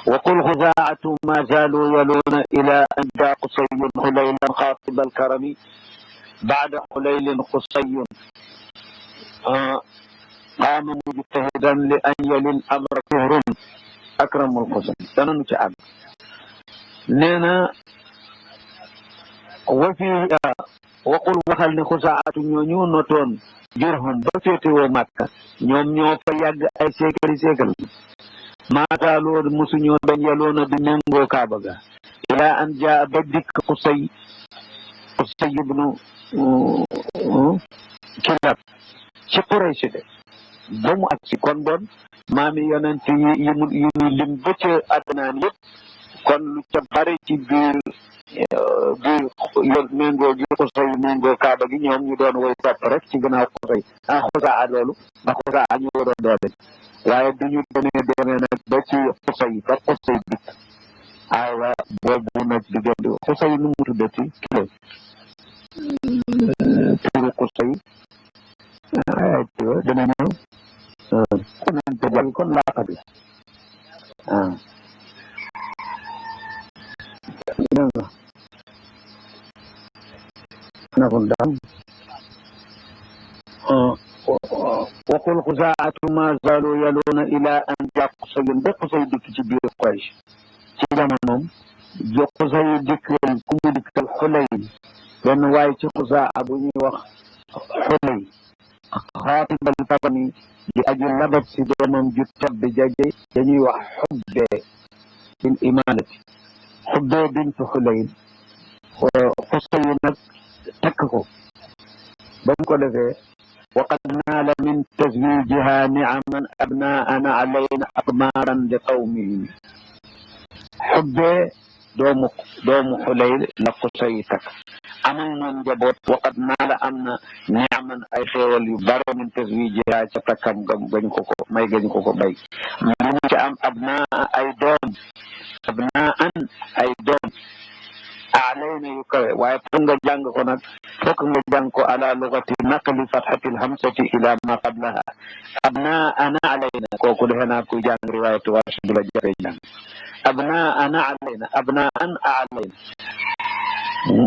وقل خزاعة ما زالوا يلون إلى أن جاء قصي حليلا خاطب الكرم بعد حليل قصي قام مجتهدا لأن يلي الأمر فهر أكرم القصي دانا نتعب نينا وفي وقل waxal ne xusaatu ñooñu notoon jurhum ba féetewoo Màkka ñoom ñoo fa yàgg ay siècle maataaloo musuñoo dañ yaloona di méngoo Kaaba ga ila an jaa ba dikk Qusay ibnu Kilab ci Quraysh de ba mu ak ci kon doon maami yonent yi mu lim ba ca Adnaan yëpp kon lu ca bare ci biir yoon méngoo gi Qusay méngoo Kaaba gi ñoom ñu doon woy topp rek ci gannaaw Qusay Xusaa loolu ndax Xusaa ñu waroon doole waaye du ñu demee nag ba ci Qusay ba Qusay dikk aywa boobu nag diggante Qusay nu mu tuddati kilo turu Qusay aywa dana ñëw konen te jàng kon laaqa bi نقول دام وقل خزاعة ما زالوا يلون إلى أن جاء قصي بقصي ديك جبير قريش سيدنا جو قصي ديك كم ديك الحليل لأن واي خزاعة بني وخ حليل خاطب الفرمي لأجل لبس سيدنا جتب بجاجي يعني وحب بالإمانة حب بنت حليل وقصي نك تككو بمكو لفي وقد نال من تزويجها نعما أبناءنا علينا أقمارا لقومهم حبي دوم حليل لقصيتك أمن من جبوت وقد نال أمنا نعما أي خير يبار من تزويجها تتكم بنكوكو ما يجنكوكو باي من أبناء أي دوم أبناء أي دوم علينا يكوي ويفنغ جانغ هناك فكنغ جانغ على لغة نقل فتحة الهمسة إلى ما قبلها أبناءنا علينا كوكو هنا كو جانغ رواية واشد لجري جانغ أبناءنا علينا أبناء علينا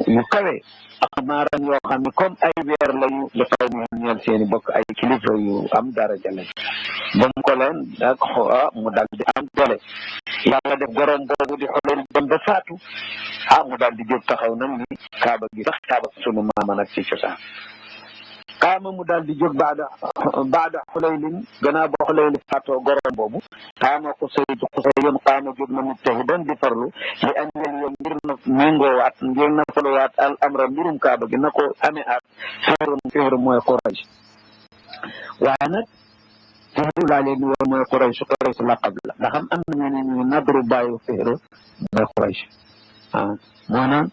يكوي أقمارا يوخامي كم أي بير ليو لقومهم يلسيني بك أي كليفة يو أم درجة لي بمكولين داك خوا مدال دي أم دولي يالا دف غرام بوبو دي حلول دم بساتو mu daal di jóg taxaw nag ni kaaba gi sax kaaba sunu maama nag ci cosaan kaama mu daal di jóg baada xulaylin gannaaw ba xulayl faatoo gorom boobu kaama Qusayun kaama jóg na mujtahidan di farlu li an yel ngir na méngoowaat ngir na faluwaat al amra mbirum kaaba gi na ko amee at Fihr mooy Quraysh waaye nag Fihr laa leen woon mooy Quraysh laqab la ndax am na ñeneen ñu nadru bàyyi Fihr mooy Quraysh maanaam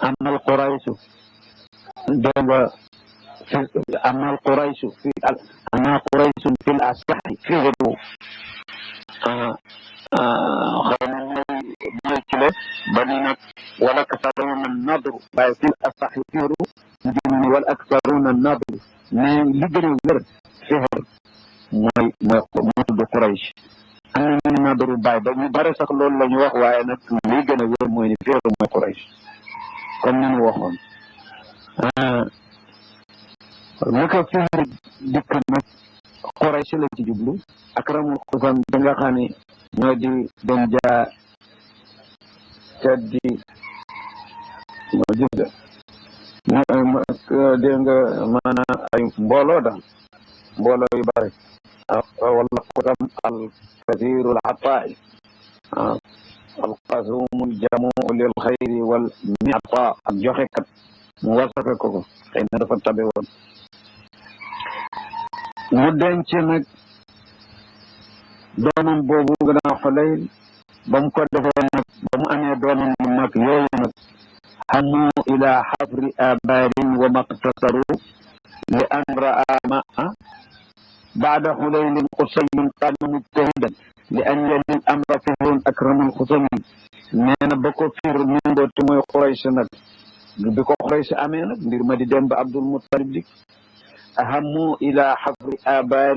amal Quraysh dégg amal Quraysh fi amal Quraysh fi al asahi Fihru xëy na mooy ci la ba ni nag wala aktharuuna nadru waaye fi al asahi Fihru njëriñ wala aktharuuna nadru mais li gën a wér Fihr mooy tudd Quraysh am na ñu nadru baay ba ñu bare sax loolu la ñu wax waaye nag li gën a wér mooy ni Fihr mooy Quraysh comme ni ñu waxoon naka Fihr dikk nag Quraysh la ci jublu akramul xusam da nga xam ne ñoo di doon jaa teddi moo gis nga dégg nga maanaam ay mbooloo daal mbooloo yu bare wala xusam al kathiru al ataai القسوم الجموع للخير والمعطاء الجوخيكات موافقة كوكو خينا دفا تابيوون مدنچ نك دونم بوبو غنا حليل بام كو دفا نك بام امي دونم نك يوي نك حمو الى حفر ابار وما اقتصروا لان راى ما بعد حليل قصي قام مجتهدا لأن يلي الأمر فهر أكرم الخصم نانا بكو فير من دو تموي قريش نك بكو قريش أمينك ندير ما دي دم عبد المطلب ديك أهموا إلى حفر آبار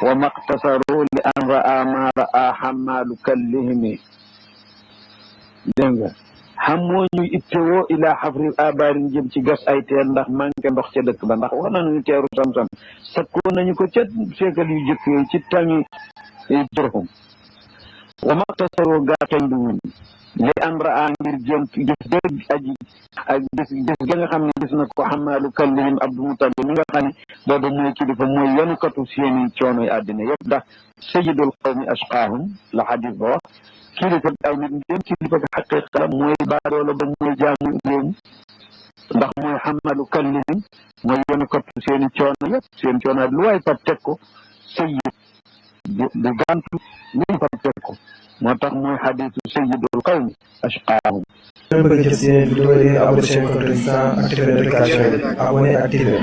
وما اقتصروا لأن رأى ما رأى حمال كلهم dégg nga xam moo ñu ittewoo ilaa xafril abaarin jëm ci gas ay teen ndax manqué ndox ca dëkk ba ndax wax nañu teeru sam-sam sakkoon nañu ko ca seekal yu jëkk yooyu ci tàngi Jurhum wa maxtasaroo gaatañ du wuñ li an raa ngir jëm gis dëgg aji ak gis ga nga xam ne gis na ko xamaalu kallihim Abdul Mutalib mi nga xam ne booba mooy kilifa mooy yanukatu seeni coonoy àddina yëpp ndax sayidul qawmi ashqaahum la xadis ba wax kilifa ay nit ngeen kilifa bi xaqiqa la mooy baadoola ba mooy jaamu réew mi ndax mooy xamaalu kallihim mooy yanukatu seeni coono yëpp seen coono lu waay fab teg ko sayid du gàntu luñ fab teg ko moo tax mooy xadiisu sayyidul qawmi ashqaahum. bëgg jot si vidéo yi abonné chaîne Contre Résistance activer notification yi abonné activer